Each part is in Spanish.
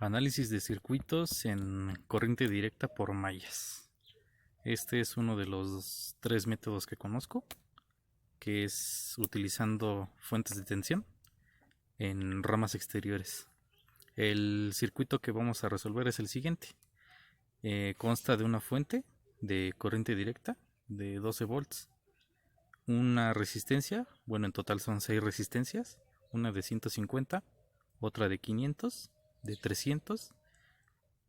Análisis de circuitos en corriente directa por mallas. Este es uno de los tres métodos que conozco, que es utilizando fuentes de tensión en ramas exteriores. El circuito que vamos a resolver es el siguiente. Consta de una fuente de corriente directa de 12 volts, una resistencia, bueno, en total son 6 resistencias, una de 150, otra de 500, de 300.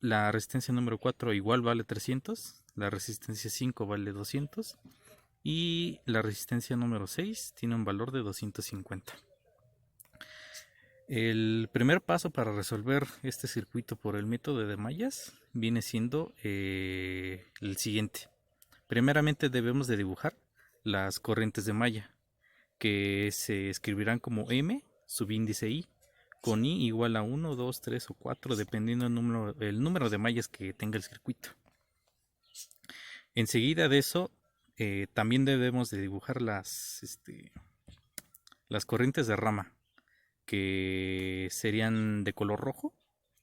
La resistencia número 4 igual vale 300, la resistencia 5 vale 200 y la resistencia número 6 tiene un valor de 250. El primer paso para resolver este circuito por el método de mallas viene siendo el siguiente. Primeramente debemos de dibujar las corrientes de malla, que se escribirán como M subíndice I, con I igual a 1, 2, 3 o 4, dependiendo el número de mallas que tenga el circuito. Enseguida de eso, también debemos de dibujar las corrientes de rama, que serían de color rojo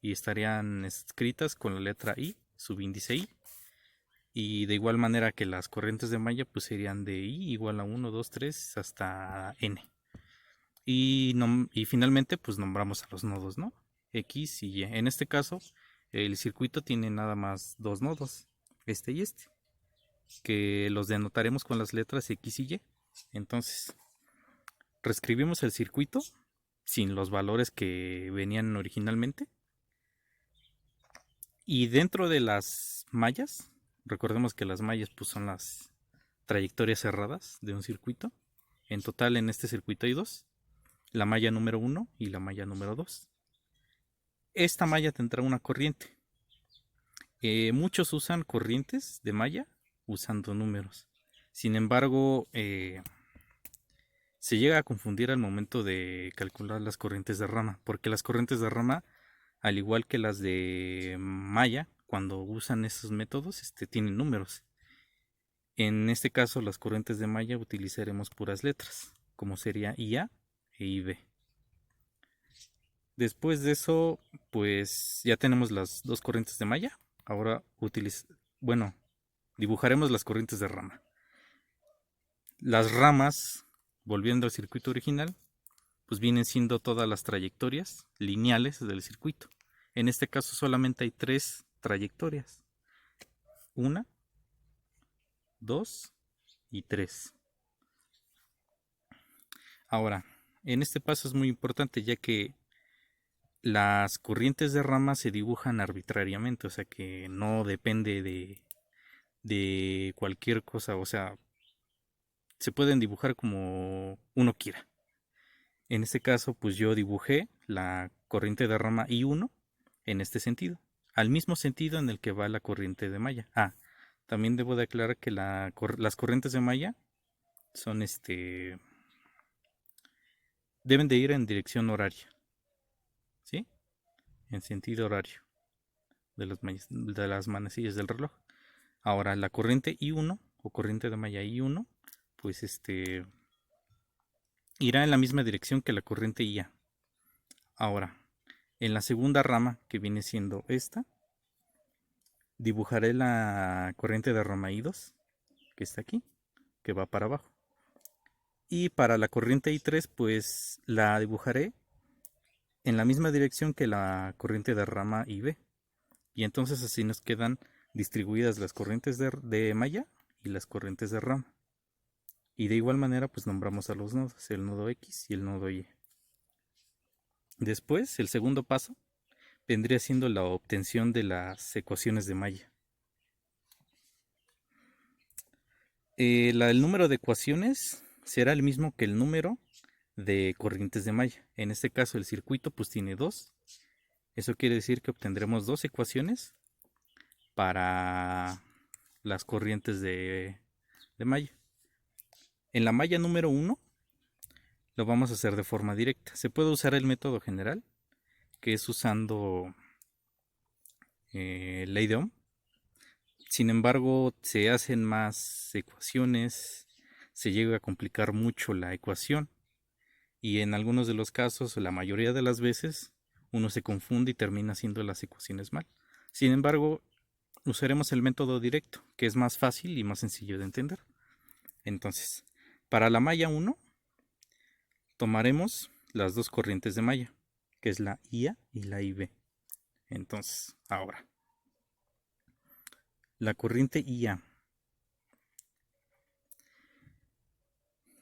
y estarían escritas con la letra I, subíndice I. Y de igual manera que las corrientes de malla, pues serían de I igual a 1, 2, 3 hasta N. Y finalmente, pues nombramos a los nodos, ¿no? X y Y. En este caso, el circuito tiene nada más dos nodos, este y este, que los denotaremos con las letras X y Y. Entonces, reescribimos el circuito sin los valores que venían originalmente. Y dentro de las mallas, recordemos que las mallas pues, son las trayectorias cerradas de un circuito. En total en este circuito hay dos, la malla número 1 y la malla número 2. Esta malla tendrá una corriente. Muchos usan corrientes de malla usando números. Sin embargo, se llega a confundir al momento de calcular las corrientes de rama, porque las corrientes de rama, al igual que las de malla, cuando usan esos métodos, tienen números. En este caso, las corrientes de malla utilizaremos puras letras, como sería IA e IB. Después de eso, pues ya tenemos las dos corrientes de malla. Ahora dibujaremos las corrientes de rama. Las ramas, volviendo al circuito original, pues vienen siendo todas las trayectorias lineales del circuito. En este caso solamente hay tres trayectorias. 1, 2 y 3. Ahora, en este paso es muy importante ya que las corrientes de rama se dibujan arbitrariamente, o sea que no depende de cualquier cosa, o sea, se pueden dibujar como uno quiera. En este caso, pues yo dibujé la corriente de rama I1 en este sentido, al mismo sentido en el que va la corriente de malla. También debo de aclarar que las corrientes de malla son deben de ir en dirección horaria, ¿sí? En sentido horario de las manecillas del reloj. Ahora, la corriente I1 o corriente de malla I1, pues irá en la misma dirección que la corriente IA. Ahora, en la segunda rama, que viene siendo esta, dibujaré la corriente de rama I2, que está aquí, que va para abajo. Y para la corriente I3, pues la dibujaré en la misma dirección que la corriente de rama IB. Y entonces así nos quedan distribuidas las corrientes de malla y las corrientes de rama. Y de igual manera, pues nombramos a los nodos, el nodo X y el nodo Y. Después, el segundo paso vendría siendo la obtención de las ecuaciones de malla. El número de ecuaciones será el mismo que el número de corrientes de malla. En este caso, el circuito pues tiene dos. Eso quiere decir que obtendremos dos ecuaciones para las corrientes de malla. En la malla número 1 lo vamos a hacer de forma directa. Se puede usar el método general, que es usando ley de Ohm. Sin embargo, se hacen más ecuaciones, se llega a complicar mucho la ecuación y en algunos de los casos, la mayoría de las veces, uno se confunde y termina haciendo las ecuaciones mal. Sin embargo, usaremos el método directo, que es más fácil y más sencillo de entender. Entonces, para la malla 1, tomaremos las dos corrientes de malla, que es la IA y la IB. Entonces, ahora, la corriente IA.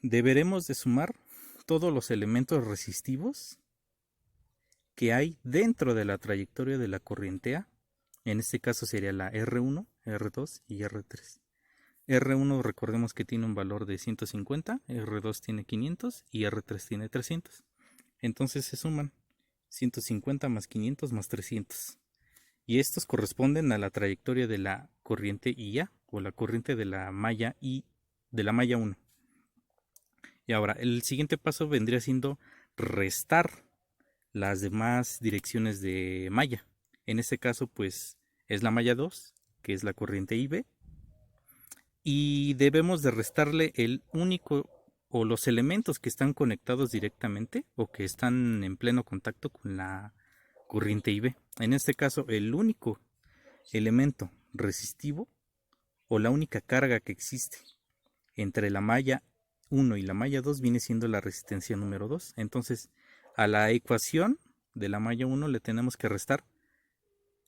Deberemos de sumar todos los elementos resistivos que hay dentro de la trayectoria de la corriente A. En este caso sería la R1, R2 y R3. R1 recordemos que tiene un valor de 150, R2 tiene 500 y R3 tiene 300. Entonces se suman 150 más 500 más 300. Y estos corresponden a la trayectoria de la corriente IA o la corriente de la malla I de la malla 1. Y ahora el siguiente paso vendría siendo restar las demás direcciones de malla. En este caso pues es la malla 2, que es la corriente IB. Y debemos de restarle el único o los elementos que están conectados directamente o que están en pleno contacto con la corriente IB. En este caso el único elemento resistivo o la única carga que existe entre la malla 1 y la malla 2 viene siendo la resistencia número 2. Entonces a la ecuación de la malla 1 le tenemos que restar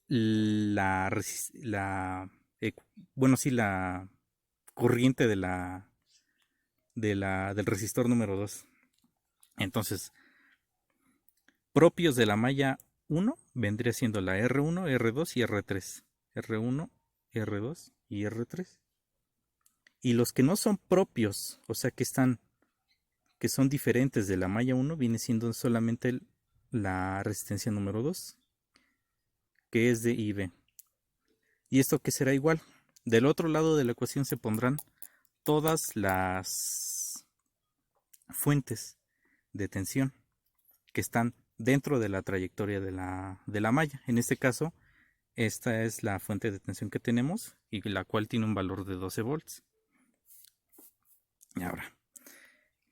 la corriente del resistor número 2. Entonces, propios de la malla 1 vendría siendo la R1, R2 y R3. R1, R2 y R3. Y los que no son propios, o sea que son diferentes de la malla 1, viene siendo solamente la resistencia número 2, que es de IB. ¿Y esto qué será igual? Del otro lado de la ecuación se pondrán todas las fuentes de tensión que están dentro de la trayectoria de la malla. En este caso, esta es la fuente de tensión que tenemos y la cual tiene un valor de 12 volts. Y ahora,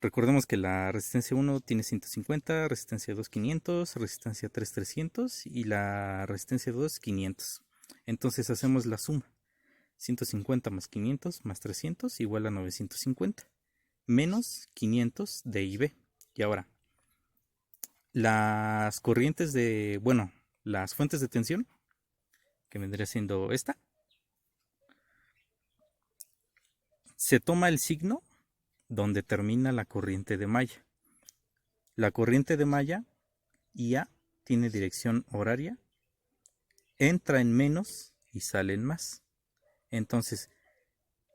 recordemos que la resistencia 1 tiene 150, resistencia 2 500, resistencia 3 300 y la resistencia 2 500. Entonces hacemos la suma. 150 más 500 más 300 igual a 950 menos 500 de IB. Y ahora, las corrientes las fuentes de tensión, que vendría siendo esta, se toma el signo donde termina la corriente de malla. La corriente de malla IA tiene dirección horaria, entra en menos y sale en más. Entonces,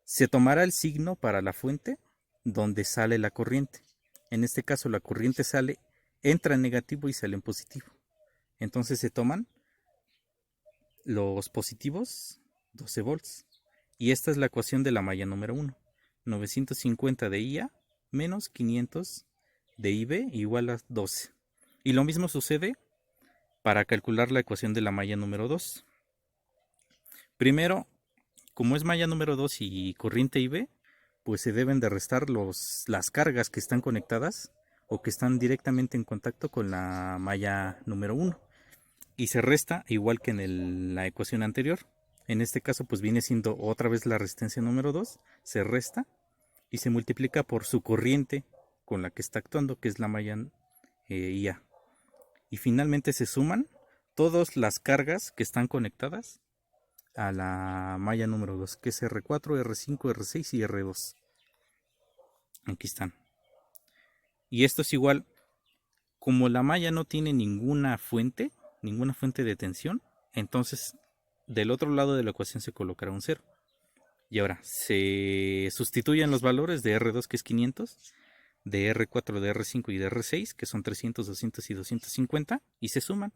se tomará el signo para la fuente donde sale la corriente. En este caso, la corriente entra en negativo y sale en positivo. Entonces se toman los positivos, 12 volts. Y esta es la ecuación de la malla número 1. 950 de IA menos 500 de IB igual a 12. Y lo mismo sucede para calcular la ecuación de la malla número 2. Primero, como es malla número 2 y corriente IB, pues se deben de restar las cargas que están conectadas o que están directamente en contacto con la malla número 1. Y se resta igual que en la ecuación anterior. En este caso pues viene siendo otra vez la resistencia número 2, se resta y se multiplica por su corriente con la que está actuando, que es la malla IA. Y finalmente se suman todas las cargas que están conectadas a la malla número 2, que es R4, R5, R6 y R2. Aquí están. Y esto es igual, como la malla no tiene ninguna fuente de tensión, entonces del otro lado de la ecuación se colocará un 0. Y ahora se sustituyen los valores de R2, que es 500, de R4, de R5 y de R6, que son 300, 200 y 250, y se suman.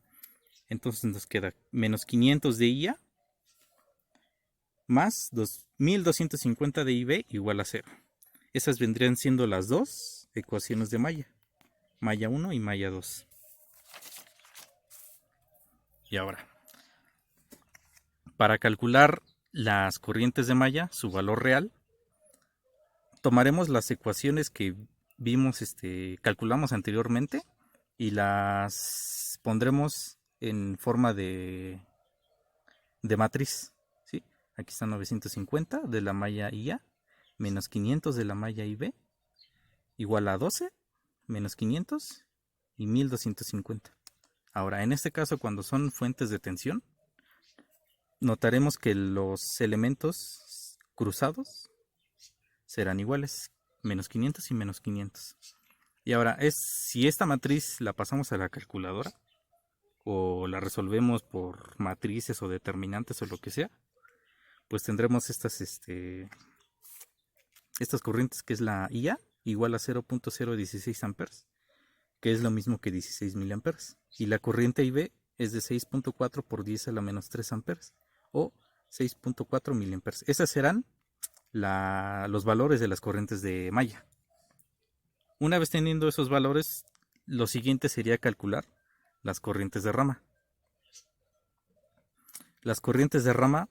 Entonces nos queda menos 500 de IA más 2250 de IB igual a 0. Esas vendrían siendo las dos ecuaciones de malla. Malla 1 y malla 2. Y ahora, para calcular las corrientes de malla, su valor real, tomaremos las ecuaciones que calculamos anteriormente y las pondremos en forma de matriz, ¿sí? Aquí está 950 de la malla IA menos 500 de la malla IB igual a 12 menos 500 y 1250. Ahora, en este caso, cuando son fuentes de tensión, notaremos que los elementos cruzados serán iguales, menos 500 y menos 500. Y ahora, si esta matriz la pasamos a la calculadora o la resolvemos por matrices o determinantes o lo que sea, pues tendremos estas corrientes, que es la IA igual a 0.016 amperes, que es lo mismo que 16 miliamperes. Y la corriente IB es de 6.4 por 10 a la menos 3 amperes, o 6.4 miliamperes. Esas serán los valores de las corrientes de malla. Una vez teniendo esos valores, lo siguiente sería calcular las corrientes de rama. Las corrientes de rama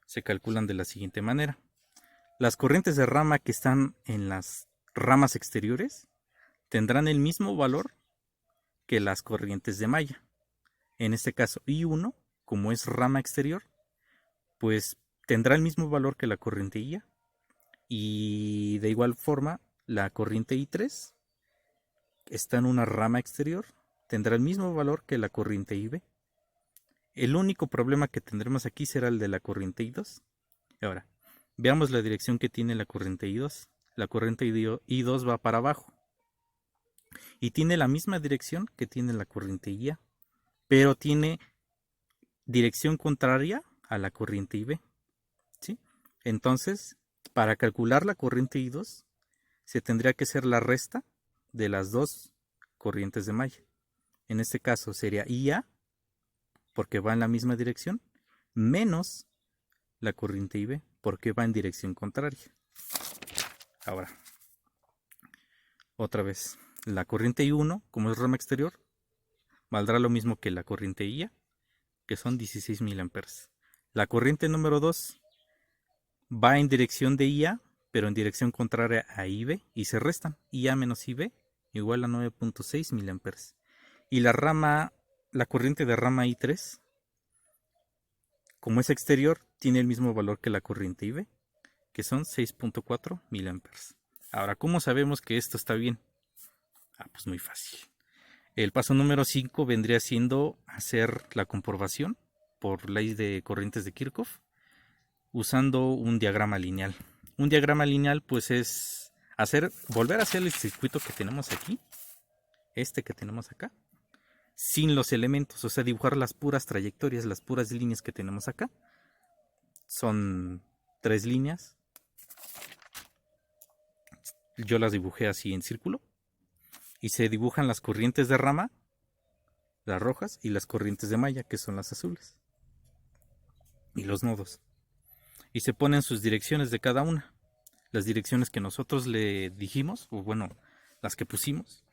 se calculan de la siguiente manera. Las corrientes de rama que están en las ramas exteriores tendrán el mismo valor que las corrientes de malla. En este caso, I1, como es rama exterior, pues tendrá el mismo valor que la corriente IA. Y de igual forma, la corriente I3 está en una rama exterior, tendrá el mismo valor que la corriente IB. El único problema que tendremos aquí será el de la corriente I2. Ahora, veamos la dirección que tiene la corriente I2. La corriente I2 va para abajo y tiene la misma dirección que tiene la corriente IA, pero tiene dirección contraria a la corriente IB, ¿sí? Entonces, para calcular la corriente I2, se tendría que hacer la resta de las dos corrientes de malla. En este caso sería IA, porque va en la misma dirección, menos la corriente IB, porque va en dirección contraria. Ahora, otra vez, la corriente I1, como es rama exterior, valdrá lo mismo que la corriente IA, que son 16 miliamperes. La corriente número 2 va en dirección de IA, pero en dirección contraria a IB, y se restan. IA menos IB igual a 9.6 miliamperes. Y la corriente de rama I3, como es exterior, tiene el mismo valor que la corriente IB, que son 6.4 miliamperes. Ahora, ¿cómo sabemos que esto está bien? Pues muy fácil. El paso número 5 vendría siendo hacer la comprobación por ley de corrientes de Kirchhoff usando un diagrama lineal. Un diagrama lineal pues es volver a hacer el circuito que tenemos aquí, que tenemos acá, sin los elementos, o sea, dibujar las puras trayectorias, las puras líneas que tenemos acá. Son 3 líneas. Yo las dibujé así en círculo. Y se dibujan las corrientes de rama, las rojas, y las corrientes de malla, que son las azules. Y los nodos. Y se ponen sus direcciones de cada una. Las direcciones que nosotros le dijimos, o bueno, las que pusimos.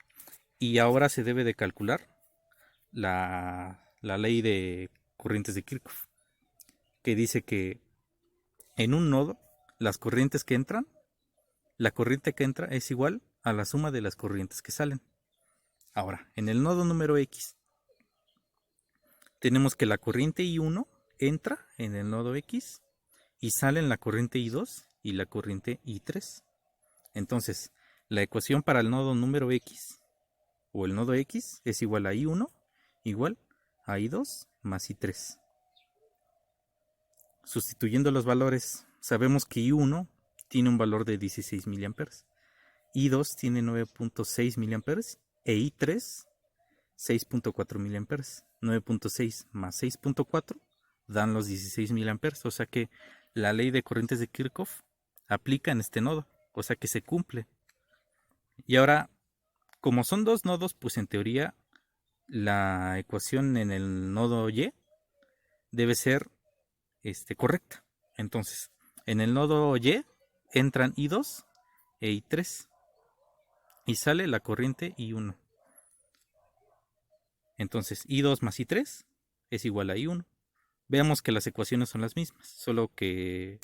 Y ahora se debe de calcular la ley de corrientes de Kirchhoff, que dice que en un nodo, las corrientes que entran, la corriente que entra es igual a la suma de las corrientes que salen. Ahora, en el nodo número X, tenemos que la corriente I1 entra en el nodo X y sale en la corriente I2 y la corriente I3. Entonces, la ecuación para el nodo número X o el nodo X es igual a I1 igual a I2 más I3. Sustituyendo los valores, sabemos que I1 tiene un valor de 16 miliamperes, I2 tiene 9.6 miliamperes e I3 6.4 miliamperes. 9.6 más 6.4 dan los 16 miliamperes, o sea que la ley de corrientes de Kirchhoff aplica en este nodo, o sea que se cumple. Y ahora, como son dos nodos, pues en teoría la ecuación en el nodo Y debe ser correcta. Entonces, en el nodo Y entran I2 e I3 y sale la corriente I1. Entonces, I2 más I3 es igual a I1. Veamos que las ecuaciones son las mismas, solo que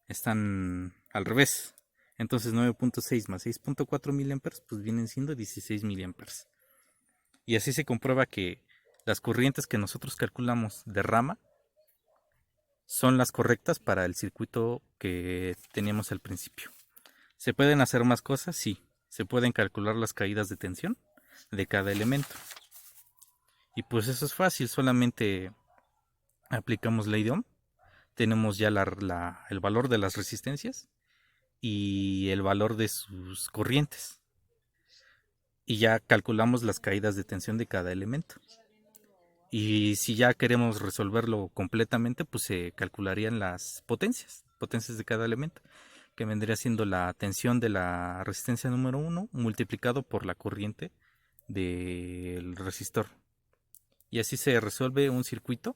están al revés. Entonces 9.6 más 6.4 miliamperes pues vienen siendo 16 miliamperes. Y así se comprueba que las corrientes que nosotros calculamos de rama son las correctas para el circuito que teníamos al principio. ¿Se pueden hacer más cosas? Sí. Se pueden calcular las caídas de tensión de cada elemento. Y pues eso es fácil, solamente aplicamos ley de Ohm. Tenemos ya el valor de las resistencias y el valor de sus corrientes. Y ya calculamos las caídas de tensión de cada elemento. Y si ya queremos resolverlo completamente, pues se calcularían las potencias de cada elemento, que vendría siendo la tensión de la resistencia número 1 multiplicado por la corriente del resistor. Y así se resuelve un circuito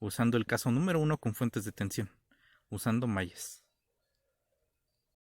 usando el caso número 1 con fuentes de tensión, usando mallas.